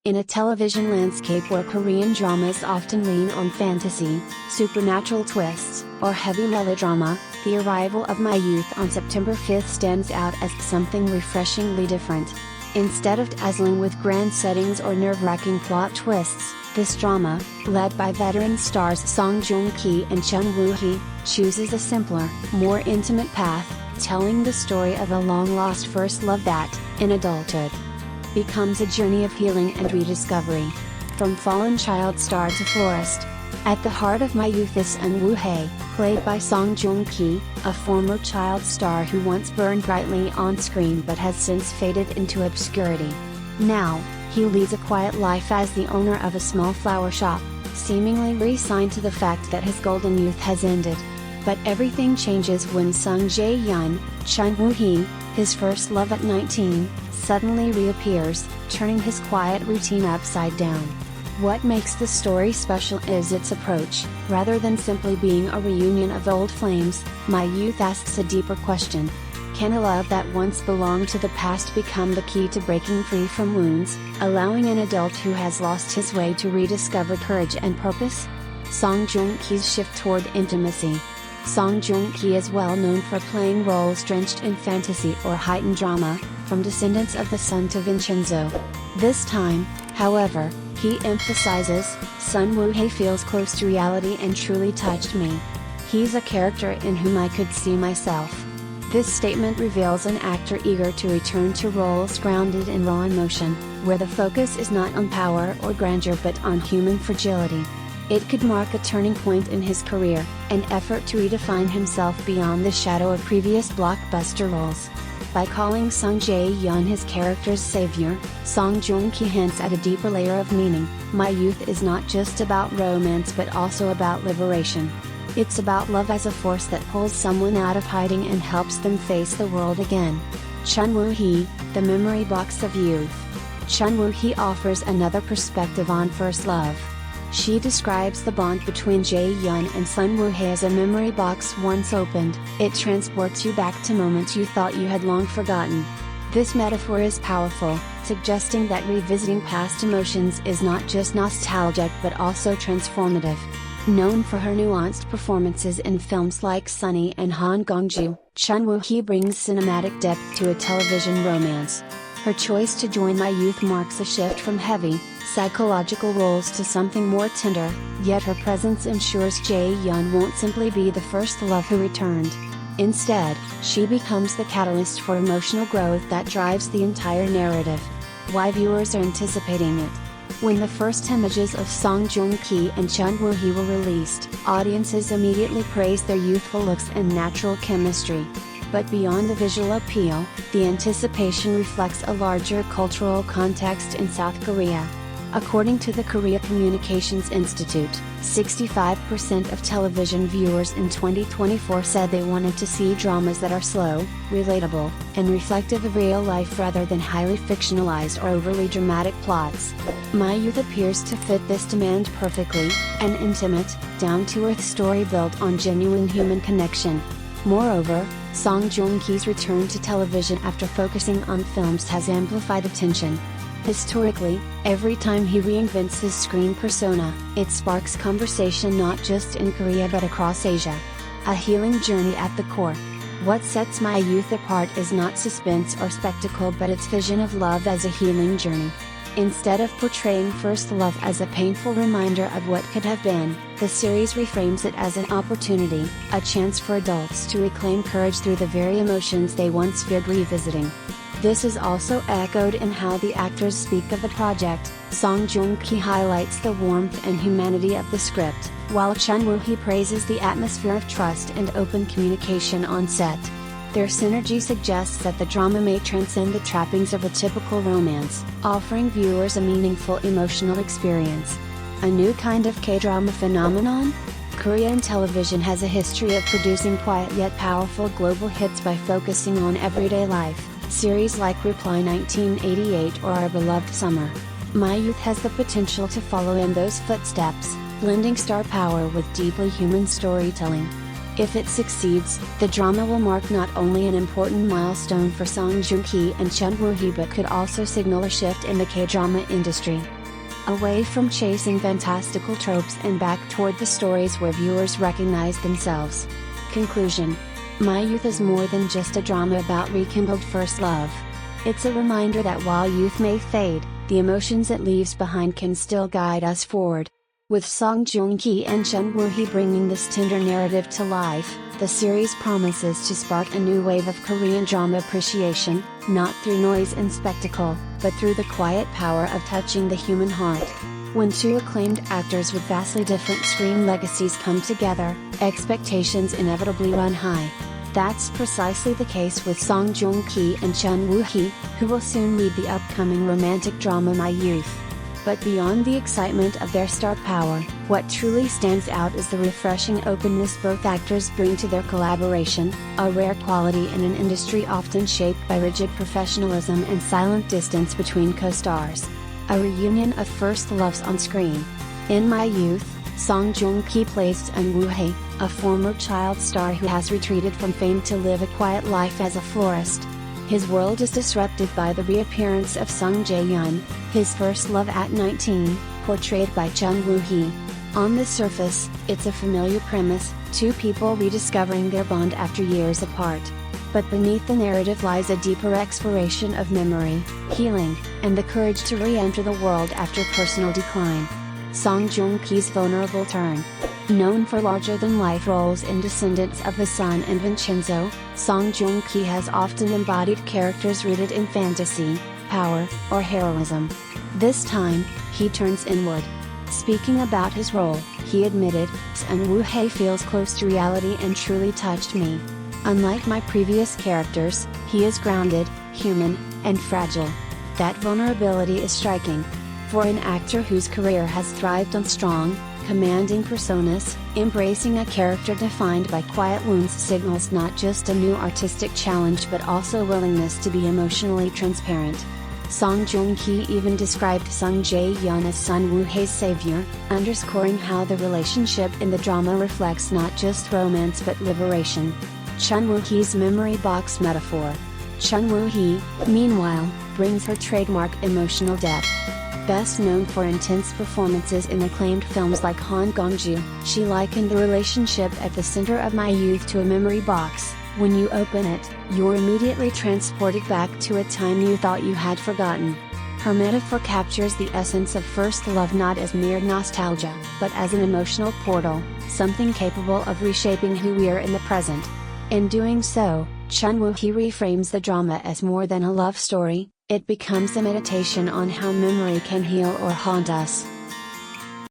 In a television landscape where Korean dramas often lean on fantasy, supernatural twists, or heavy melodrama, the arrival of My Youth on September 5th stands out as something refreshingly different. Instead of dazzling with grand settings or nerve-wracking plot twists, this drama, led by veteran stars Joong Ki and Chun Woo Hee, chooses a simpler, more intimate path, telling the story of a long-lost first love that, in adulthood, becomes a journey of healing and rediscovery. From fallen child star to florist. At the heart of My Youth is Chun Woo Hee, played by Joong Ki, a former child star who once burned brightly on screen but has since faded into obscurity. Now, he leads a quiet life as the owner of a small flower shop, seemingly resigned to the fact that his golden youth has ended. But everything changes when Sung Jae-yeon, Chun Woo Hee, his first love at 19, suddenly reappears, turning his quiet routine upside down. What makes the story special is its approach. Rather than simply being a reunion of old flames, My Youth asks a deeper question. Can a love that once belonged to the past become the key to breaking free from wounds, allowing an adult who has lost his way to rediscover courage and purpose? Joong Ki's shift toward intimacy. Joong Ki is well known for playing roles drenched in fantasy or heightened drama, from Descendants of the Sun to Vincenzo. This time, however, he emphasizes, Chun Woo Hee feels close to reality and truly touched me. He's a character in whom I could see myself. This statement reveals an actor eager to return to roles grounded in raw emotion, where the focus is not on power or grandeur but on human fragility. It could mark a turning point in his career, an effort to redefine himself beyond the shadow of previous blockbuster roles. By calling Sung Jae-yeon his character's savior, Joong Ki hints at a deeper layer of meaning. My Youth is not just about romance but also about liberation. It's about love as a force that pulls someone out of hiding and helps them face the world again. Chun Woo Hee, the memory box of youth. Chun Woo Hee offers another perspective on first love. She describes the bond between Jae-yeon and Chun Woo Hee as a memory box once opened. It transports you back to moments you thought you had long forgotten. This metaphor is powerful, suggesting that revisiting past emotions is not just nostalgic but also transformative. Known for her nuanced performances in films like Sunny and Han Gongju, Chun Woo Hee brings cinematic depth to a television romance. Her choice to join My Youth marks a shift from heavy, psychological roles to something more tender, yet her presence ensures Jae-yeon won't simply be the first love who returned. Instead, she becomes the catalyst for emotional growth that drives the entire narrative. Why viewers are anticipating it. When the first images of Joong Ki and Chun Woo Hee were released, audiences immediately praised their youthful looks and natural chemistry. But beyond the visual appeal, the anticipation reflects a larger cultural context in South Korea. According to the Korea Communications Institute, 65% of television viewers in 2024 said they wanted to see dramas that are slow, relatable, and reflective of real life rather than highly fictionalized or overly dramatic plots. My Youth appears to fit this demand perfectly, an intimate, down-to-earth story built on genuine human connection. Moreover, Joong Ki's return to television after focusing on films has amplified attention. Historically, every time he reinvents his screen persona, it sparks conversation not just in Korea but across Asia. A healing journey at the core. What sets My Youth apart is not suspense or spectacle but its vision of love as a healing journey. Instead of portraying first love as a painful reminder of what could have been, the series reframes it as an opportunity, a chance for adults to reclaim courage through the very emotions they once feared revisiting. This is also echoed in how the actors speak of the project. Joong Ki highlights the warmth and humanity of the script, while Chun Woo Hee praises the atmosphere of trust and open communication on set. Their synergy suggests that the drama may transcend the trappings of a typical romance, offering viewers a meaningful emotional experience. A new kind of K-drama phenomenon? Korean television has a history of producing quiet yet powerful global hits by focusing on everyday life. Series like Reply 1988 or Our Beloved Summer. My Youth has the potential to follow in those footsteps, blending star power with deeply human storytelling. If it succeeds, the drama will mark not only an important milestone for Joong Ki and Chun Woo Hee but could also signal a shift in the K-drama industry. away from chasing fantastical tropes and back toward the stories where viewers recognize themselves. Conclusion. My Youth is more than just a drama about rekindled first love. It's a reminder that while youth may fade, the emotions it leaves behind can still guide us forward. With Joong Ki and Chun Woo Hee bringing this tender narrative to life, the series promises to spark a new wave of Korean drama appreciation, not through noise and spectacle, but through the quiet power of touching the human heart. When two acclaimed actors with vastly different screen legacies come together, expectations inevitably run high. That's precisely the case with Joong Ki and Chun Woo Hee, who will soon lead the upcoming romantic drama My Youth. But beyond the excitement of their star power, what truly stands out is the refreshing openness both actors bring to their collaboration, a rare quality in an industry often shaped by rigid professionalism and silent distance between co-stars. A reunion of first loves on screen. In My Youth, Joong Ki plays Chun Woo Hee, a former child star who has retreated from fame to live a quiet life as a florist. His world is disrupted by the reappearance of Sung Jae-yeon, his first love at 19, portrayed by Chun Woo Hee. On the surface, it's a familiar premise, two people rediscovering their bond after years apart. But beneath the narrative lies a deeper exploration of memory, healing, and the courage to re-enter the world after personal decline. Joong Ki's vulnerable turn. Known for larger-than-life roles in Descendants of the Sun and Vincenzo, Joong Ki has often embodied characters rooted in fantasy, power, or heroism. This time, he turns inward. Speaking about his role, he admitted, "Chun Woo Hee feels close to reality and truly touched me. Unlike my previous characters, he is grounded, human, and fragile. That vulnerability is striking. For an actor whose career has thrived on strong, commanding personas, embracing a character defined by quiet wounds signals not just a new artistic challenge but also willingness to be emotionally transparent." Joong Ki even described Sung Jae-yeon as Chun Woo Hee's savior, underscoring how the relationship in the drama reflects not just romance but liberation. Chun Woo Hee's memory box metaphor. Chun Woo Hee, meanwhile, brings her trademark emotional depth. Best known for intense performances in acclaimed films like Han Gongju, she likened the relationship at the center of My Youth to a memory box. When you open it, you're immediately transported back to a time you thought you had forgotten. Her metaphor captures the essence of first love not as mere nostalgia, but as an emotional portal, something capable of reshaping who we are in the present. In doing so, Chun Woo Hee reframes the drama as more than a love story. It becomes a meditation on how memory can heal or haunt us.